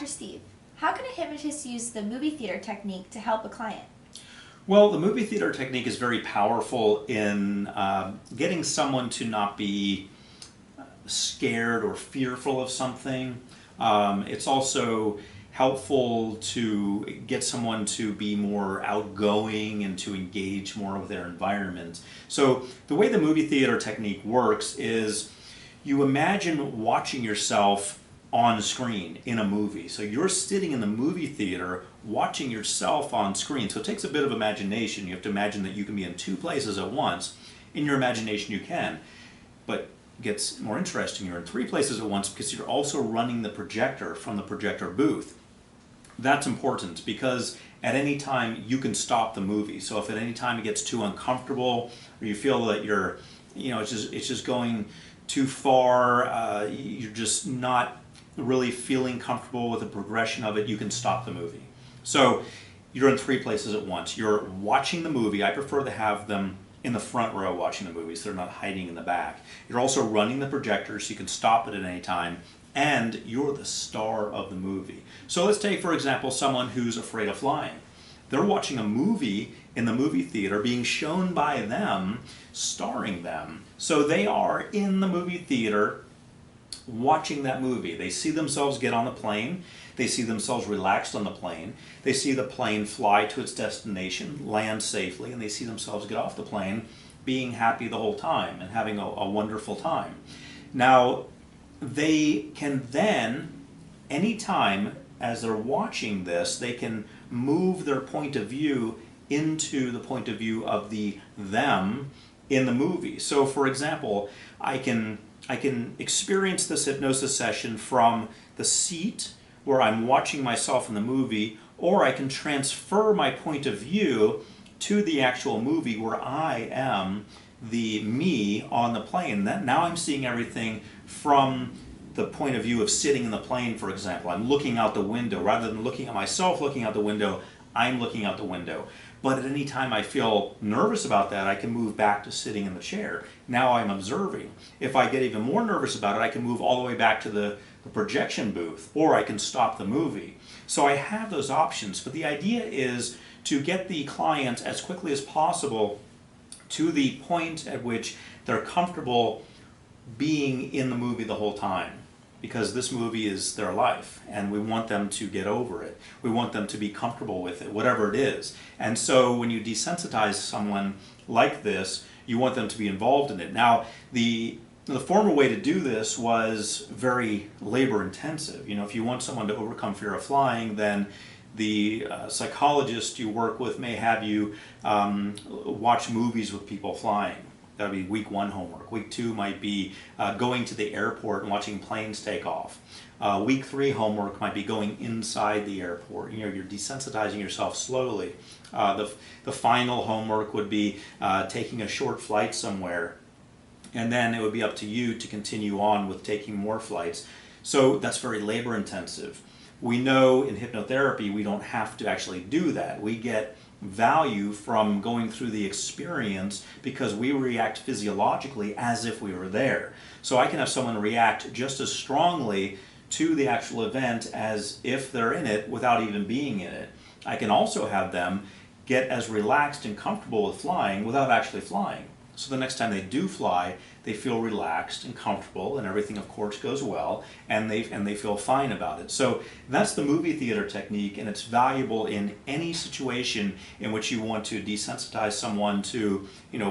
Dr. Steve, how can a hypnotist use the movie theater technique to help a client? Well, the movie theater technique is very powerful in getting someone to not be scared or fearful of something. It's also helpful to get someone to be more outgoing and to engage more with their environment. So the way the movie theater technique works is you imagine watching yourself on screen in a movie. So you're sitting in the movie theater watching yourself on screen. So it takes a bit of imagination. You have to imagine that you can be in two places at once. In your imagination you can. But it gets more interesting. You're in three places at once because you're also running the projector from the projector booth. That's important because at any time you can stop the movie. So if at any time it gets too uncomfortable or you feel that it's just going too far, you're just not really feeling comfortable with the progression of it, you can stop the movie. So you're in three places at once. You're watching the movie. I prefer to have them in the front row watching the movie so they're not hiding in the back. You're also running the projector so you can stop it at any time, and you're the star of the movie. So let's take, for example, someone who's afraid of flying. They're watching a movie in the movie theater being shown by them, starring them. So they are in the movie theater watching that movie. They see themselves get on the plane. They see themselves relaxed on the plane. They see the plane fly to its destination, land safely, and they see themselves get off the plane being happy the whole time and having a wonderful time. Now, they can then, anytime as they're watching this, they can move their point of view into the point of view of the them in the movie. So for example, I can experience this hypnosis session from the seat where I'm watching myself in the movie, or I can transfer my point of view to the actual movie where I am the me on the plane. Now I'm seeing everything from the point of view of sitting in the plane, for example. I'm looking out the window. Rather than looking at myself looking out the window, I'm looking out the window. But at any time I feel nervous about that, I can move back to sitting in the chair. Now I'm observing. If I get even more nervous about it, I can move all the way back to the projection booth, or I can stop the movie. So I have those options, but the idea is to get the client as quickly as possible to the point at which they're comfortable being in the movie the whole time, because this movie is their life and we want them to get over it. We want them to be comfortable with it, whatever it is. And so when you desensitize someone like this, you want them to be involved in it. Now, the former way to do this was very labor intensive. You know, if you want someone to overcome fear of flying, then the psychologist you work with may have you watch movies with people flying. That would be week 1 homework. Week 2 might be going to the airport and watching planes take off. Week 3 homework might be going inside the airport. You know, you're desensitizing yourself slowly. The final homework would be taking a short flight somewhere, and then it would be up to you to continue on with taking more flights. So that's very labor intensive. We know in hypnotherapy we don't have to actually do that. We get value from going through the experience because we react physiologically as if we were there. So I can have someone react just as strongly to the actual event as if they're in it without even being in it. I can also have them get as relaxed and comfortable with flying without actually flying. So the next time they do fly, they feel relaxed and comfortable, and everything of course goes well, and they feel fine about it. So that's the movie theater technique, and it's valuable in any situation in which you want to desensitize someone to,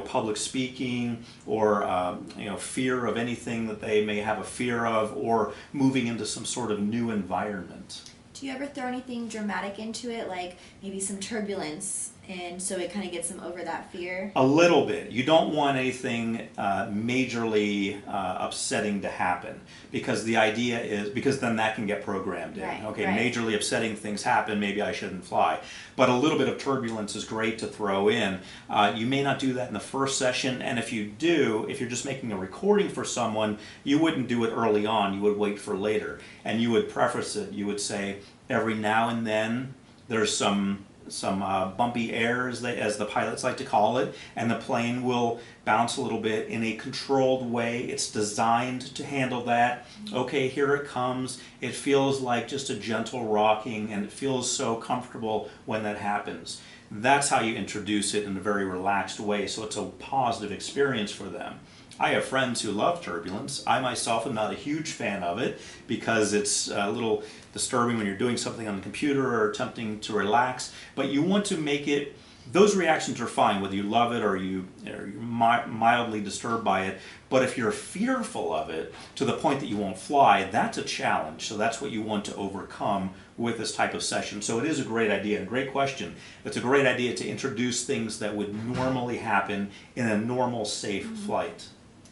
public speaking or fear of anything that they may have a fear of, or moving into some sort of new environment. Do you ever throw anything dramatic into it, like maybe some turbulence, and so it kind of gets them over that fear? A little bit. You don't want anything majorly upsetting to happen, because the idea is, because then that can get programmed in. Right, okay, right. Majorly upsetting things happen, maybe I shouldn't fly. But a little bit of turbulence is great to throw in. You may not do that in the first session, and if you do, if you're just making a recording for someone, you wouldn't do it early on, you would wait for later. And you would preface it, you would say, every now and then there's some bumpy air, as the pilots like to call it, and the plane will bounce a little bit in a controlled way. It's designed to handle that. Okay, here it comes. It feels like just a gentle rocking, and it feels so comfortable when that happens. That's how you introduce it in a very relaxed way, so it's a positive experience for them. I have friends who love turbulence. I myself am not a huge fan of it because it's a little disturbing when you're doing something on the computer or attempting to relax, but you want to make it, those reactions are fine whether you love it or you're mildly disturbed by it, but if you're fearful of it to the point that you won't fly, that's a challenge. So that's what you want to overcome with this type of session. So it is a great idea, and great question. It's a great idea to introduce things that would normally happen in a normal, safe flight.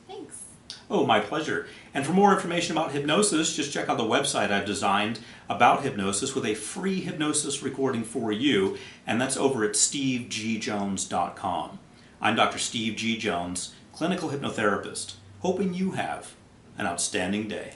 Thanks. Oh, my pleasure. And for more information about hypnosis, just check out the website I've designed about hypnosis with a free hypnosis recording for you, and that's over at stevegjones.com. I'm Dr. Steve G. Jones, clinical hypnotherapist, hoping you have an outstanding day.